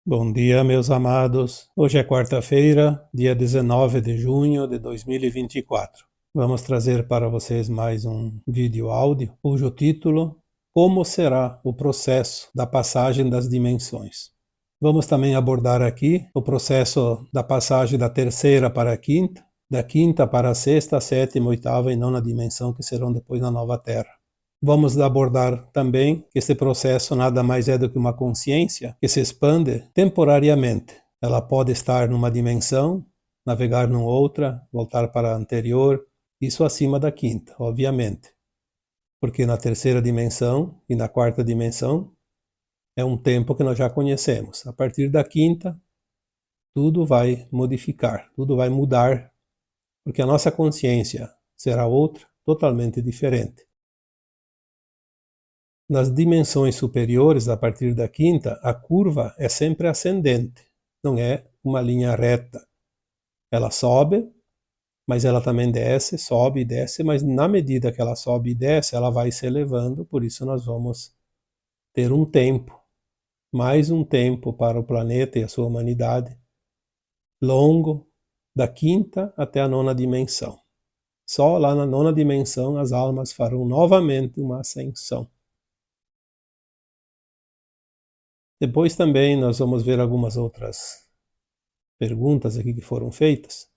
Bom dia, meus amados. Hoje é quarta-feira, dia 19 de junho de 2024. Vamos trazer para vocês mais um vídeo áudio, cujo título: Como será o processo da passagem das dimensões? Vamos também abordar aqui o processo da passagem da terceira para a quinta, da quinta para a sexta, sétima, oitava e nona dimensão, que serão depois na nova Terra. Vamos abordar também que esse processo nada mais é do que uma consciência que se expande temporariamente. Ela pode estar numa dimensão, navegar numa outra, voltar para a anterior, isso acima da quinta, obviamente. Porque na terceira dimensão e na quarta dimensão é um tempo que nós já conhecemos. A partir da quinta, tudo vai modificar, tudo vai mudar, porque a nossa consciência será outra, totalmente diferente. Nas dimensões superiores, a partir da quinta, a curva é sempre ascendente, não é uma linha reta. Ela sobe, mas ela também desce, sobe e desce, mas na medida que ela sobe e desce, ela vai se elevando, por isso nós vamos ter um tempo, mais um tempo para o planeta e a sua humanidade, longo, da quinta até a nona dimensão. Só lá na nona dimensão as almas farão novamente uma ascensão. Depois também nós vamos ver algumas outras perguntas aqui que foram feitas.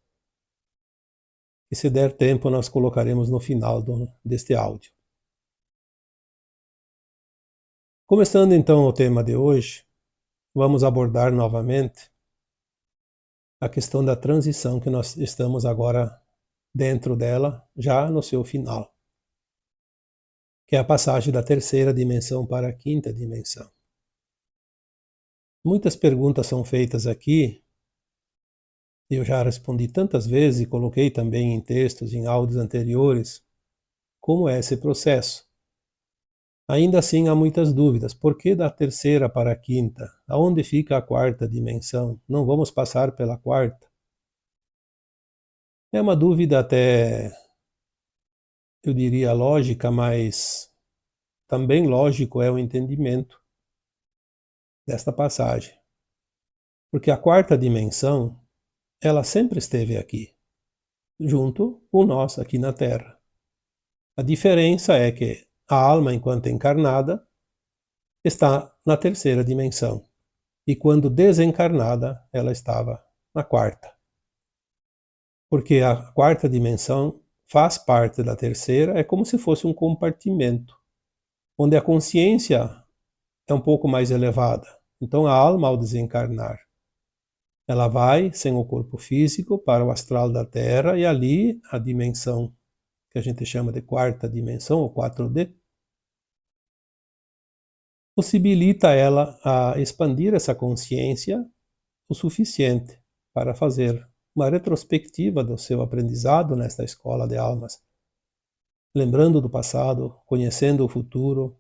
E se der tempo nós colocaremos no final deste áudio. Começando então o tema de hoje, vamos abordar novamente a questão da transição que nós estamos agora dentro dela, já no seu final, que é a passagem da terceira dimensão para a quinta dimensão. Muitas perguntas são feitas aqui, eu já respondi tantas vezes e coloquei também em textos, em áudios anteriores, como é esse processo. Ainda assim há muitas dúvidas. Por que da terceira para a quinta? Aonde fica a quarta dimensão? Não vamos passar pela quarta? É uma dúvida até, eu diria, lógica, mas também lógico é o entendimento desta passagem. Porque a quarta dimensão, ela sempre esteve aqui, junto com nós aqui na Terra. A diferença é que a alma, enquanto encarnada, está na terceira dimensão. E quando desencarnada, ela estava na quarta. Porque a quarta dimensão faz parte da terceira, é como se fosse um compartimento, onde a consciência é um pouco mais elevada. Então a alma, ao desencarnar, ela vai, sem o corpo físico, para o astral da Terra, e ali a dimensão que a gente chama de quarta dimensão, ou 4D, possibilita ela a expandir essa consciência o suficiente para fazer uma retrospectiva do seu aprendizado nesta escola de almas, lembrando do passado, conhecendo o futuro.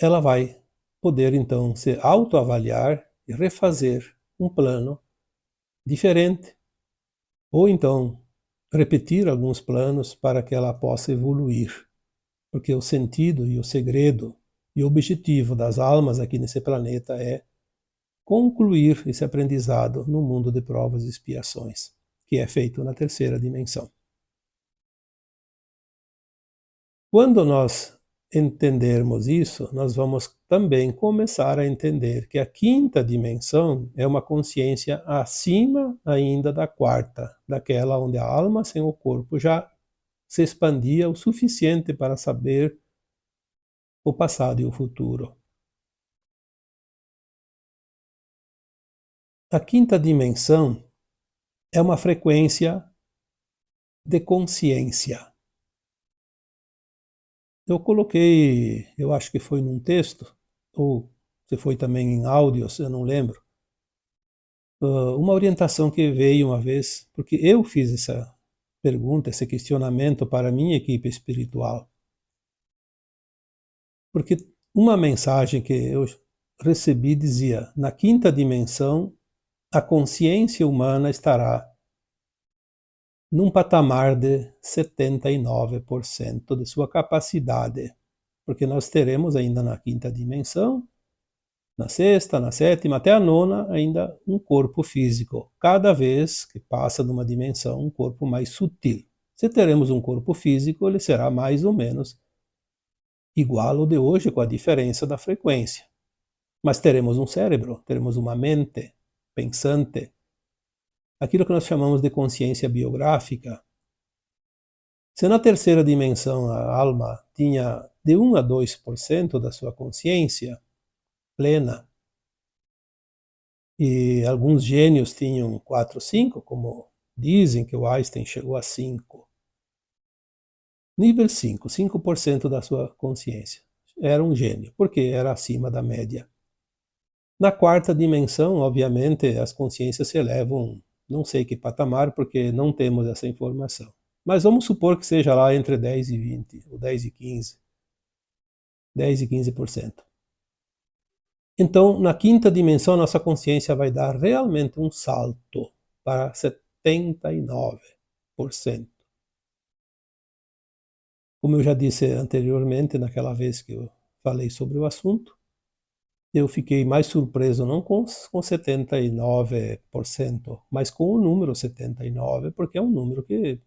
Ela vai poder então se autoavaliar e refazer um plano diferente, ou então repetir alguns planos para que ela possa evoluir, porque o sentido e o segredo e o objetivo das almas aqui nesse planeta é concluir esse aprendizado no mundo de provas e expiações, que é feito na terceira dimensão. Quando nós entendermos isso, nós vamos também começar a entender que a quinta dimensão é uma consciência acima ainda da quarta, daquela onde a alma sem o corpo já se expandia o suficiente para saber o passado e o futuro. A quinta dimensão é uma frequência de consciência. Eu coloquei, eu acho que foi num texto, ou se foi também em áudios, eu não lembro, uma orientação que veio uma vez, porque eu fiz essa pergunta, esse questionamento para a minha equipe espiritual. Porque uma mensagem que eu recebi dizia: na quinta dimensão, a consciência humana estará num patamar de 79% de sua capacidade, porque nós teremos ainda na quinta dimensão na sexta, na sétima, até a nona, ainda um corpo físico. Cada vez que passa de uma dimensão, um corpo mais sutil. Se teremos um corpo físico, ele será mais ou menos igual ao de hoje, com a diferença da frequência. Mas teremos um cérebro, teremos uma mente pensante, aquilo que nós chamamos de consciência biográfica. Se na terceira dimensão a alma tinha de 1 a 2% da sua consciência plena, e alguns gênios tinham 4, 5, como dizem que o Einstein chegou a 5. Nível 5, 5% da sua consciência. Era um gênio, porque era acima da média. Na quarta dimensão, obviamente, as consciências se elevam, não sei que patamar, porque não temos essa informação. Mas vamos supor que seja lá entre 10 e 20, ou 10 e 15. 10 e 15%. Então, na quinta dimensão, nossa consciência vai dar realmente um salto para 79%. Como eu já disse anteriormente, naquela vez que eu falei sobre o assunto, eu fiquei mais surpreso não com 79%, mas com o número 79%, porque é um número que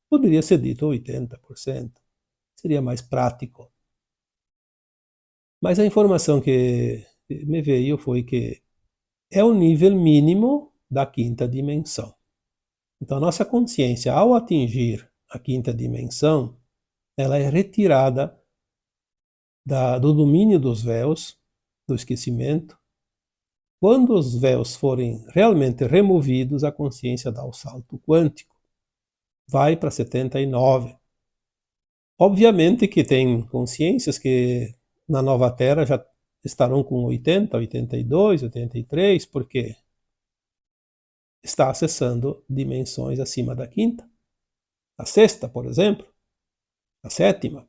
poderia ser dito 80%. Seria mais prático. Mas a informação que me veio foi que é o nível mínimo da quinta dimensão. Então, a nossa consciência, ao atingir a quinta dimensão, ela é retirada do domínio dos véus, do esquecimento. Quando os véus forem realmente removidos, a consciência dá o salto quântico. Vai para 79. Obviamente que tem consciências que na nova Terra já estarão com 80, 82, 83, porque está acessando dimensões acima da quinta. A sexta, por exemplo, a sétima.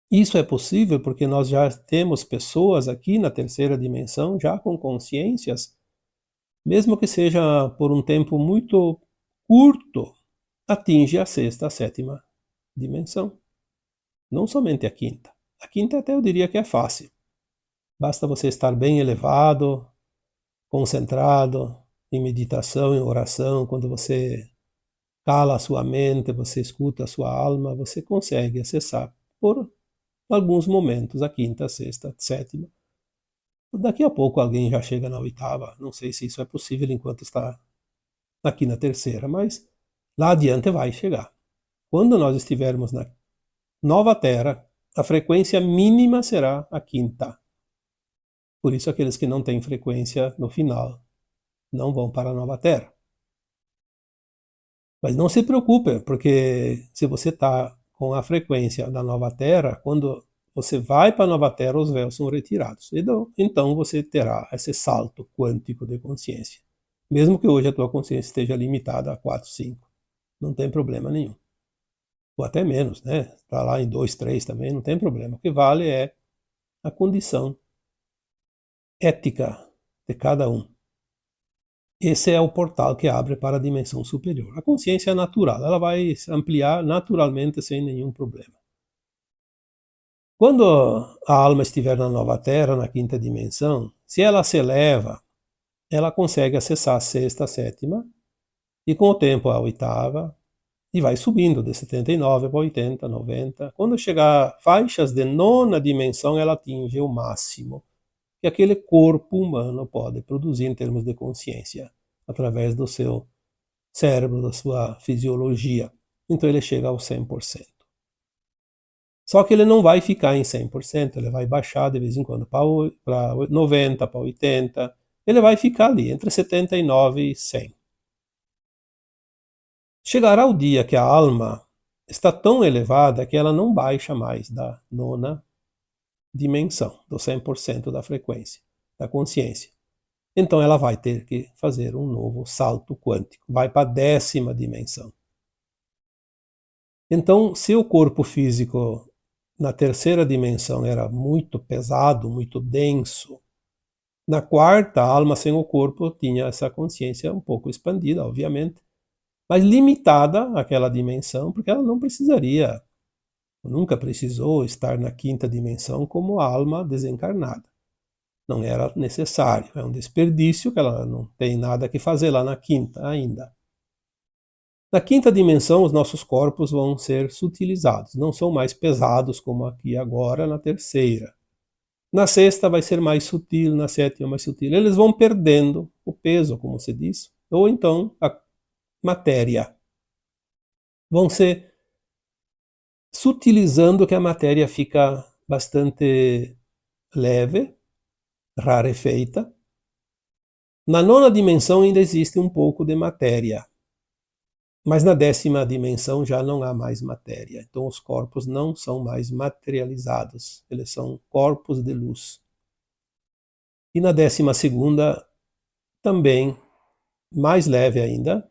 Isso é possível porque nós já temos pessoas aqui na terceira dimensão já com consciências, mesmo que seja por um tempo muito curto, atinge a sexta, a sétima dimensão. Não somente a quinta. A quinta até eu diria que é fácil. Basta você estar bem elevado, concentrado, em meditação, em oração, quando você cala a sua mente, você escuta a sua alma, você consegue acessar por alguns momentos a quinta, a sexta, a sétima. Daqui a pouco alguém já chega na oitava, não sei se isso é possível enquanto está aqui na terceira, mas lá adiante vai chegar. Quando nós estivermos na nova Terra, a frequência mínima será a quinta. Por isso aqueles que não têm frequência no final não vão para a nova Terra. Mas não se preocupe, porque se você está com a frequência da nova Terra, quando você vai para a nova Terra, os véus são retirados. Então você terá esse salto quântico de consciência. Mesmo que hoje a tua consciência esteja limitada a 4, 5. Não tem problema nenhum. Ou até menos, né? Está lá em 2, 3 também, não tem problema. O que vale é a condição ética de cada um. Esse é o portal que abre para a dimensão superior. A consciência é natural, ela vai se ampliar naturalmente sem nenhum problema. Quando a alma estiver na nova Terra, na quinta dimensão, se ela se eleva, ela consegue acessar a sexta, a sétima, e com o tempo a oitava, e vai subindo de 79 para 80, 90. Quando chegar a faixas de nona dimensão, ela atinge o máximo que aquele corpo humano pode produzir em termos de consciência, através do seu cérebro, da sua fisiologia. Então ele chega ao 100%. Só que ele não vai ficar em 100%, ele vai baixar de vez em quando para 90, para 80, ele vai ficar ali, entre 79 e 100. Chegará o dia que a alma está tão elevada que ela não baixa mais da nona dimensão, do 100% da frequência, da consciência. Então ela vai ter que fazer um novo salto quântico, vai para a 10ª dimensão. Então, se o corpo físico na terceira dimensão era muito pesado, muito denso, na quarta, a alma sem o corpo tinha essa consciência um pouco expandida, obviamente, mas limitada àquela dimensão, porque ela não precisaria, nunca precisou estar na quinta dimensão como a alma desencarnada. Não era necessário, é um desperdício que ela não tem nada que fazer lá na quinta ainda. Na quinta dimensão, os nossos corpos vão ser sutilizados, não são mais pesados como aqui agora na terceira. Na sexta vai ser mais sutil, na sétima mais sutil. Eles vão perdendo o peso, como se diz, ou então a matéria. Vão se sutilizando, que a matéria fica bastante leve, rarefeita. Na nona dimensão ainda existe um pouco de matéria, mas na décima dimensão já não há mais matéria. Então os corpos não são mais materializados, eles são corpos de luz. E na décima segunda também mais leve ainda.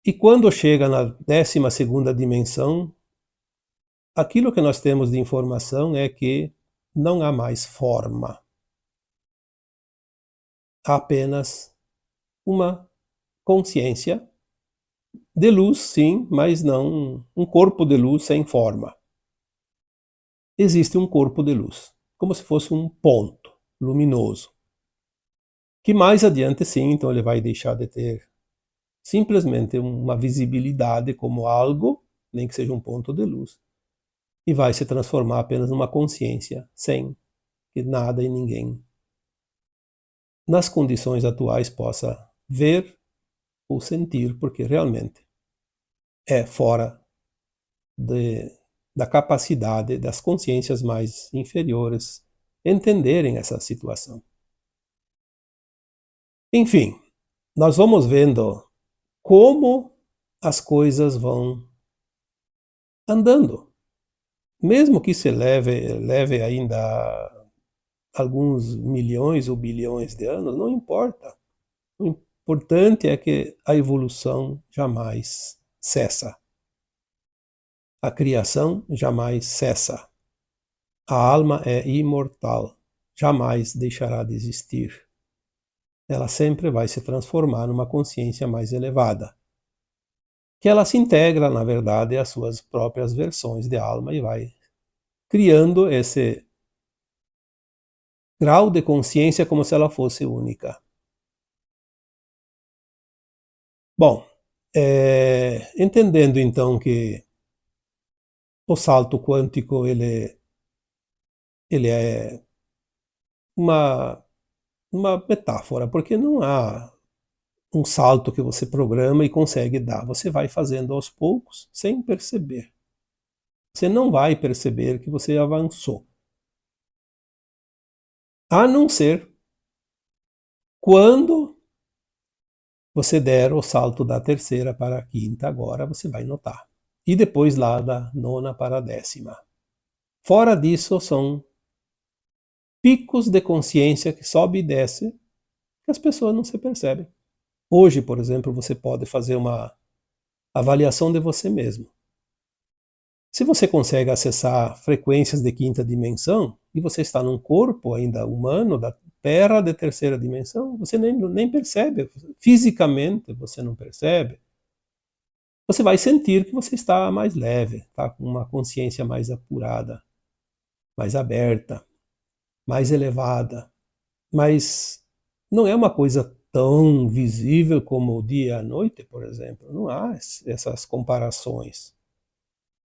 E quando chega na décima segunda dimensão, aquilo que nós temos de informação é que não há mais forma. Há apenas uma consciência de luz, sim, mas não um corpo de luz sem forma. Existe um corpo de luz, como se fosse um ponto luminoso, que mais adiante, sim, então ele vai deixar de ter simplesmente uma visibilidade como algo, nem que seja um ponto de luz, e vai se transformar apenas numa consciência, sem que nada e ninguém, nas condições atuais, possa ver ou sentir, porque realmente é fora da capacidade das consciências mais inferiores entenderem essa situação. Enfim, nós vamos vendo como as coisas vão andando. Mesmo que se leve ainda alguns milhões ou bilhões de anos, não importa. O importante é que a evolução jamais cessa. A criação jamais cessa. A alma é imortal, jamais deixará de existir. Ela sempre vai se transformar numa consciência mais elevada, que ela se integra, na verdade, às suas próprias versões de alma e vai criando esse grau de consciência como se ela fosse única. Bom, entendendo então que o salto quântico ele é uma metáfora, porque não há um salto que você programa e consegue dar. Você vai fazendo aos poucos, sem perceber. Você não vai perceber que você avançou. A não ser quando você der o salto da terceira para a quinta, agora você vai notar. E depois lá da nona para a décima. Fora disso, são picos de consciência que sobe e desce, que as pessoas não se percebem. Hoje, por exemplo, você pode fazer uma avaliação de você mesmo. Se você consegue acessar frequências de quinta dimensão, e você está num corpo ainda humano, da Terra de terceira dimensão, você nem percebe. Fisicamente você não percebe. Você vai sentir que você está mais leve, está com uma consciência mais apurada, mais aberta, mais elevada. Mas não é uma coisa tão visível como o dia e a noite, por exemplo. Não há essas comparações.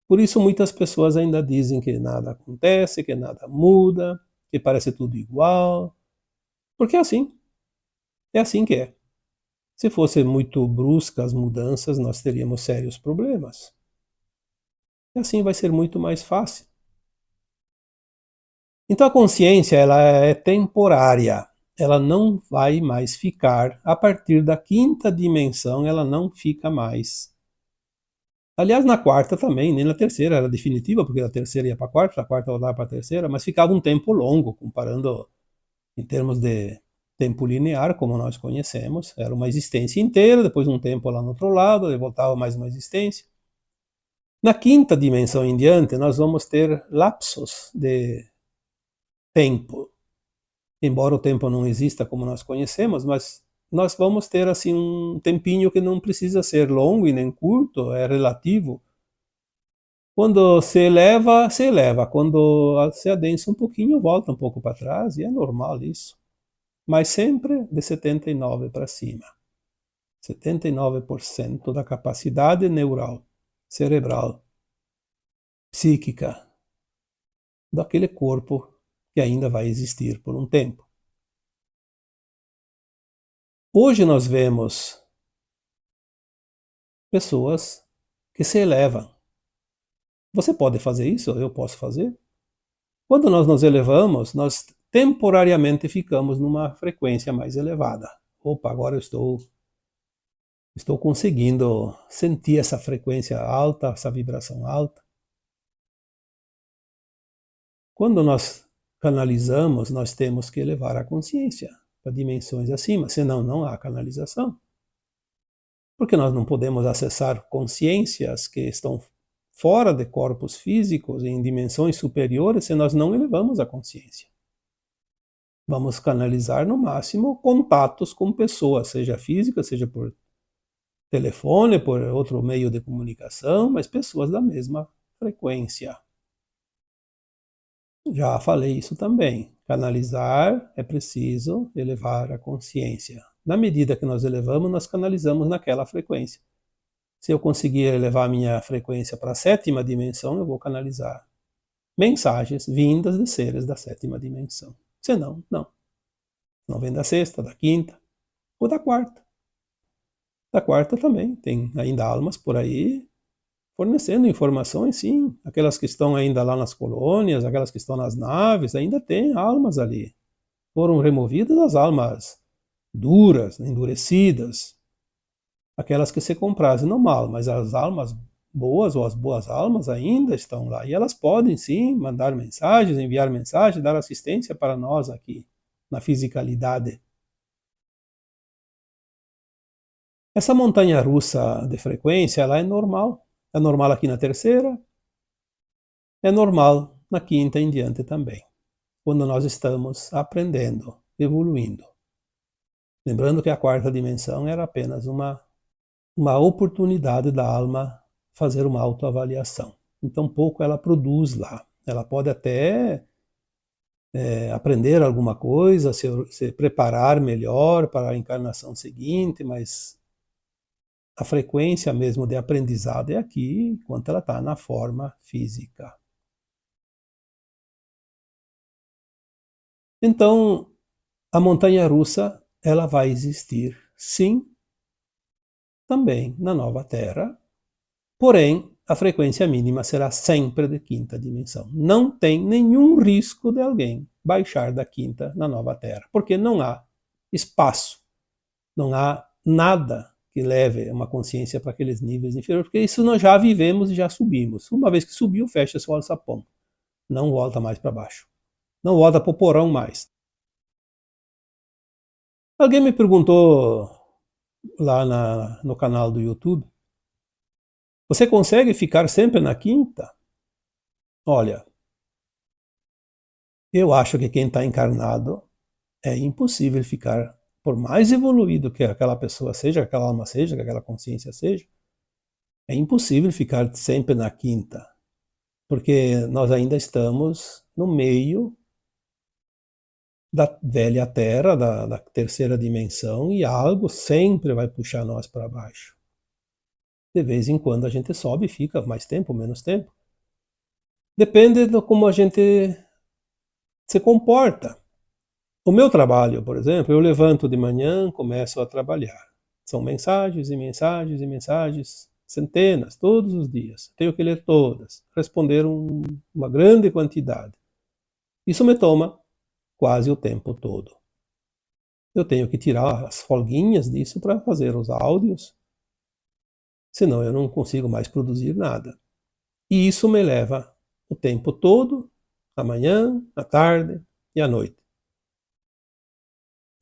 Por isso muitas pessoas ainda dizem que nada acontece, que nada muda, que parece tudo igual. Porque é assim que é. Se fossem muito bruscas as mudanças, nós teríamos sérios problemas. E assim vai ser muito mais fácil. Então a consciência ela é temporária. Ela não vai mais ficar, a partir da quinta dimensão, ela não fica mais. Aliás, na quarta também, nem na terceira era definitiva, porque a terceira ia para a quarta voltava para a terceira, mas ficava um tempo longo, comparando em termos de tempo linear, como nós conhecemos. Era uma existência inteira, depois um tempo lá no outro lado, e voltava mais uma existência. Na quinta dimensão em diante, nós vamos ter lapsos de tempo. Embora o tempo não exista como nós conhecemos, mas nós vamos ter assim um tempinho que não precisa ser longo e nem curto, é relativo. Quando se eleva. Quando se adensa um pouquinho, volta um pouco para trás, e é normal isso. Mas sempre de 79 para cima. 79% da capacidade neural, cerebral, psíquica, daquele corpo que ainda vai existir por um tempo. Hoje nós vemos pessoas que se elevam. Você pode fazer isso? Eu posso fazer? Quando nós nos elevamos, nós temporariamente ficamos numa frequência mais elevada. Opa, agora eu estou conseguindo sentir essa frequência alta, essa vibração alta. Quando nós canalizamos, nós temos que elevar a consciência para dimensões acima, senão não há canalização. Porque nós não podemos acessar consciências que estão fora de corpos físicos, em dimensões superiores, se nós não elevamos a consciência. Vamos canalizar no máximo contatos com pessoas, seja física, seja por telefone, por outro meio de comunicação, mas pessoas da mesma frequência. Já falei isso também. Canalizar é preciso elevar a consciência. Na medida que nós elevamos, nós canalizamos naquela frequência. Se eu conseguir elevar a minha frequência para a 7ª dimensão, eu vou canalizar mensagens vindas de seres da 7ª dimensão. Senão, não. Não vem da 6ª, da 5ª ou da 4ª. Da 4ª também. Tem ainda almas por aí fornecendo informações, sim. Aquelas que estão ainda lá nas colônias, aquelas que estão nas naves, ainda tem almas ali. Foram removidas as almas duras, endurecidas, aquelas que se comprazem no mal, mas as almas boas ou as boas almas ainda estão lá. E elas podem, sim, mandar mensagens, enviar mensagens, dar assistência para nós aqui, na fisicalidade. Essa montanha-russa de frequência, ela é normal. É normal aqui na 3ª, é normal na 5ª em diante também, quando nós estamos aprendendo, evoluindo. Lembrando que a 4ª dimensão era apenas uma oportunidade da alma fazer uma autoavaliação. Então pouco ela produz lá. Ela pode até aprender alguma coisa, se preparar melhor para a encarnação seguinte, mas a frequência mesmo de aprendizado é aqui, enquanto ela está na forma física. Então, a montanha-russa, ela vai existir, sim, também na nova Terra, porém, a frequência mínima será sempre de 5ª dimensão. Não tem nenhum risco de alguém baixar da 5ª na nova Terra, porque não há espaço, não há nada que leve uma consciência para aqueles níveis inferiores, porque isso nós já vivemos e já subimos. Uma vez que subiu, fecha-se o alçapão. Não volta mais para baixo. Não volta para o porão mais. Alguém me perguntou lá no canal do YouTube, você consegue ficar sempre na 5ª? Olha, eu acho que quem está encarnado é impossível ficar, por mais evoluído que aquela pessoa seja, que aquela alma seja, que aquela consciência seja, é impossível ficar sempre na 5ª, porque nós ainda estamos no meio da velha Terra, da 3ª dimensão, e algo sempre vai puxar nós para baixo. De vez em quando a gente sobe e fica mais tempo, menos tempo. Depende de como a gente se comporta. O meu trabalho, por exemplo, eu levanto de manhã, começo a trabalhar. São mensagens e mensagens e mensagens, centenas, todos os dias. Tenho que ler todas, responder uma grande quantidade. Isso me toma quase o tempo todo. Eu tenho que tirar as folguinhas disso para fazer os áudios, senão eu não consigo mais produzir nada. E isso me leva o tempo todo, à manhã, à tarde e à noite.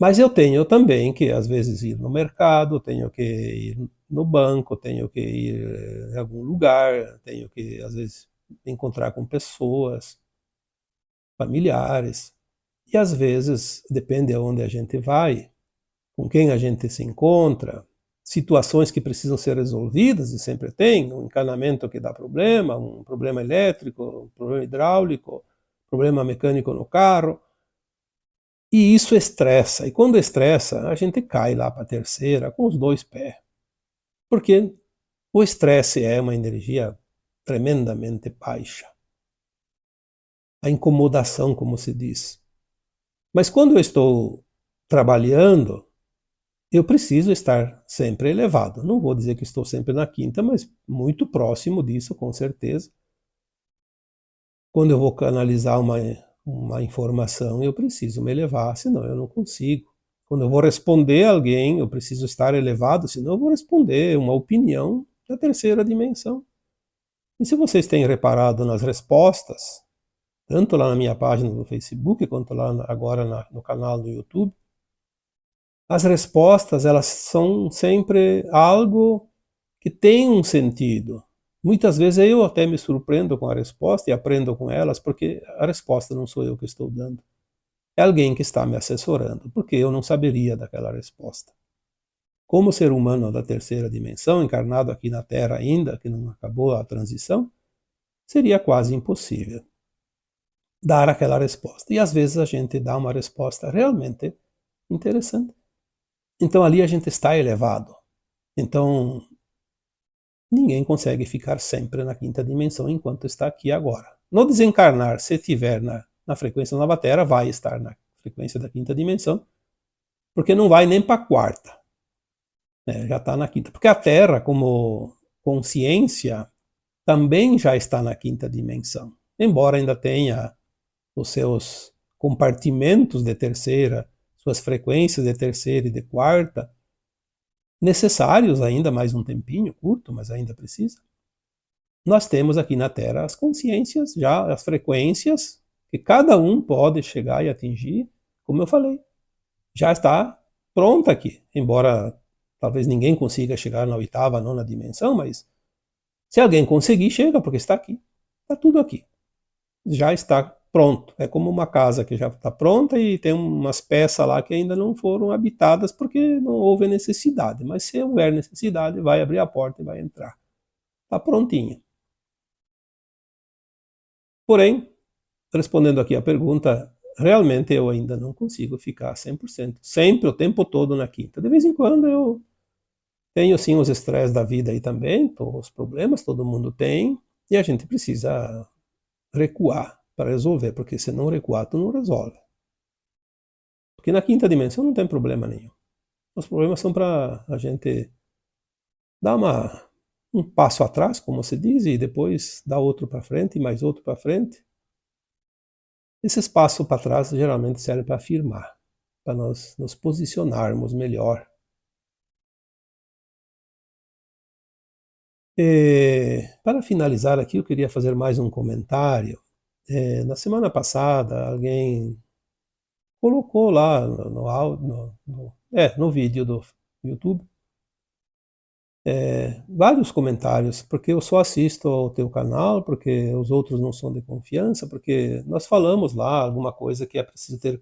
Mas eu tenho também que, às vezes, ir no mercado, tenho que ir no banco, tenho que ir em algum lugar, tenho que, às vezes, encontrar com pessoas, familiares. E, às vezes, depende de onde a gente vai, com quem a gente se encontra, situações que precisam ser resolvidas, e sempre tem, um encanamento que dá problema, um problema elétrico, um problema hidráulico, problema mecânico no carro, e isso estressa, e quando estressa, a gente cai lá para a terceira com os dois pés, porque o estresse é uma energia tremendamente baixa, a incomodação, como se diz. Mas quando eu estou trabalhando, eu preciso estar sempre elevado. Não vou dizer que estou sempre na quinta, mas muito próximo disso, com certeza. Quando eu vou canalizar uma informação, eu preciso me elevar, senão eu não consigo. Quando eu vou responder a alguém, eu preciso estar elevado, senão eu vou responder uma opinião da terceira dimensão. E se vocês têm reparado nas respostas, tanto lá na minha página do Facebook, quanto lá agora no canal do YouTube, as respostas, elas são sempre algo que tem um sentido. Muitas vezes eu até me surpreendo com a resposta e aprendo com elas, porque a resposta não sou eu que estou dando. É alguém que está me assessorando, porque eu não saberia daquela resposta. Como ser humano da terceira dimensão, encarnado aqui na Terra ainda, que não acabou a transição, seria quase impossível dar aquela resposta. E às vezes a gente dá uma resposta realmente interessante. Então ali a gente está elevado. Então ninguém consegue ficar sempre na quinta dimensão enquanto está aqui agora. No desencarnar, se estiver na frequência nova Terra, vai estar na frequência da quinta dimensão, porque não vai nem para a quarta. Já está na quinta. Porque a Terra, como consciência, também já está na quinta dimensão. Embora ainda tenha os seus compartimentos de terceira, suas frequências de terceira e de quarta, necessários ainda, mais um tempinho, curto, mas ainda precisa. Nós temos aqui na Terra as consciências, já as frequências, que cada um pode chegar e atingir, como eu falei. Já está pronta aqui, embora talvez ninguém consiga chegar na oitava, nona dimensão, mas se alguém conseguir, chega, porque está aqui. Está tudo aqui. Já está pronto. É como uma casa que já está pronta e tem umas peças lá que ainda não foram habitadas porque não houve necessidade. Mas se houver necessidade, vai abrir a porta e vai entrar. Está prontinha. Porém, respondendo aqui a pergunta, realmente eu ainda não consigo ficar 100%, sempre, o tempo todo na quinta. De vez em quando eu tenho sim os estresses da vida aí também, os problemas todo mundo tem, e a gente precisa recuar para resolver, porque se não recuar, tu não resolve. Porque na quinta dimensão não tem problema nenhum. Os problemas são para a gente dar um passo atrás, como se diz, e depois dar outro para frente, e mais outro para frente. Esses passos para trás geralmente servem para afirmar, para nós nos posicionarmos melhor. Para finalizar aqui, eu queria fazer mais um comentário. Na semana passada, alguém colocou lá no vídeo do YouTube vários comentários, porque eu só assisto ao teu canal, porque os outros não são de confiança, porque nós falamos lá alguma coisa que é preciso ter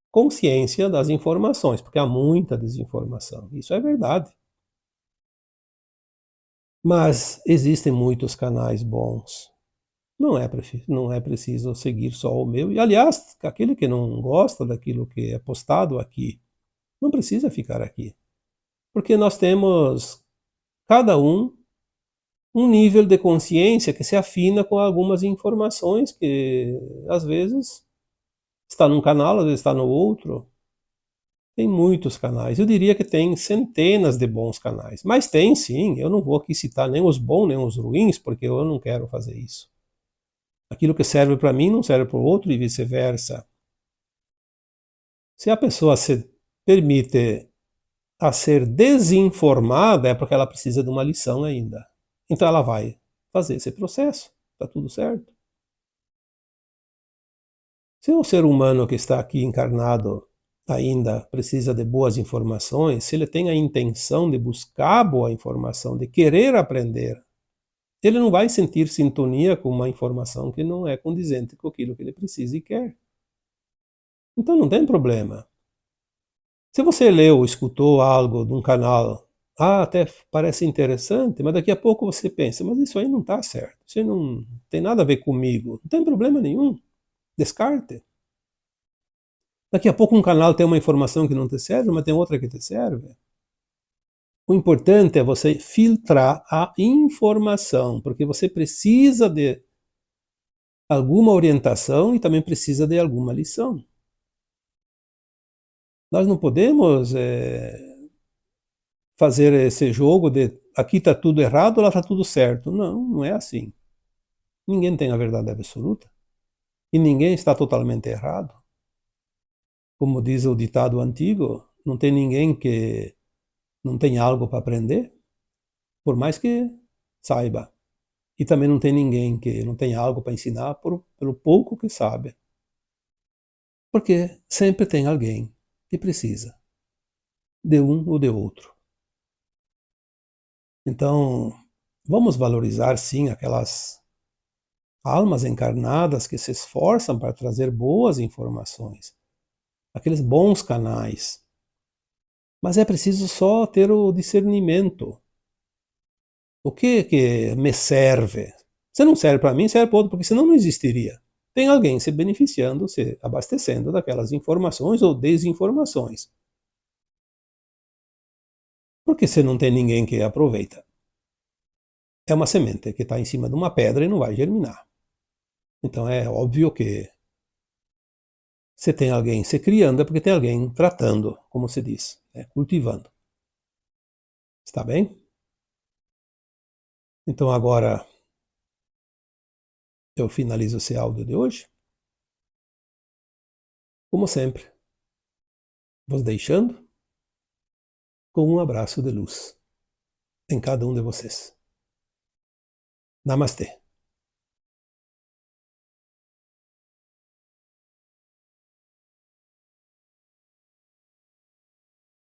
consciência das informações, porque há muita desinformação. Isso é verdade. Mas existem muitos canais bons. Não é preciso seguir só o meu. E, aliás, aquele que não gosta daquilo que é postado aqui, não precisa ficar aqui. Porque nós temos, cada um nível de consciência que se afina com algumas informações que, às vezes, está num canal, às vezes está no outro. Tem muitos canais. Eu diria que tem centenas de bons canais. Mas tem sim, eu não vou aqui citar nem os bons nem os ruins, porque eu não quero fazer isso. Aquilo que serve para mim não serve para o outro e vice-versa. Se a pessoa se permite a ser desinformada, é porque ela precisa de uma lição ainda. Então ela vai fazer esse processo. Está tudo certo. Se o ser humano que está aqui encarnado ainda precisa de boas informações, se ele tem a intenção de buscar boa informação, de querer aprender, ele não vai sentir sintonia com uma informação que não é condizente com aquilo que ele precisa e quer. Então não tem problema. Se você leu ou escutou algo de um canal até parece interessante, mas daqui a pouco você pensa, mas isso aí não está certo, isso aí não tem nada a ver comigo, não tem problema nenhum, descarte. Daqui a pouco um canal tem uma informação que não te serve, mas tem outra que te serve. O importante é você filtrar a informação, porque você precisa de alguma orientação e também precisa de alguma lição. Nós não podemos fazer esse jogo de aqui está tudo errado, lá está tudo certo. Não, não é assim. Ninguém tem a verdade absoluta e ninguém está totalmente errado. Como diz o ditado antigo, não tem ninguém que não tem algo para aprender, por mais que saiba. E também não tem ninguém que não tem algo para ensinar pelo pouco que sabe. Porque sempre tem alguém que precisa de um ou de outro. Então, vamos valorizar sim aquelas almas encarnadas que se esforçam para trazer boas informações, aqueles bons canais. Mas é preciso só ter o discernimento. O que me serve? Se não serve para mim, serve para outro, porque senão não existiria. Tem alguém se beneficiando, se abastecendo daquelas informações ou desinformações. Porque se não tem ninguém que aproveita, é uma semente que está em cima de uma pedra e não vai germinar. Então é óbvio que se tem alguém se criando é porque tem alguém tratando, como se diz, cultivando. Está bem? Então agora eu finalizo esse áudio de hoje. Como sempre, vos deixando com um abraço de luz em cada um de vocês. Namastê.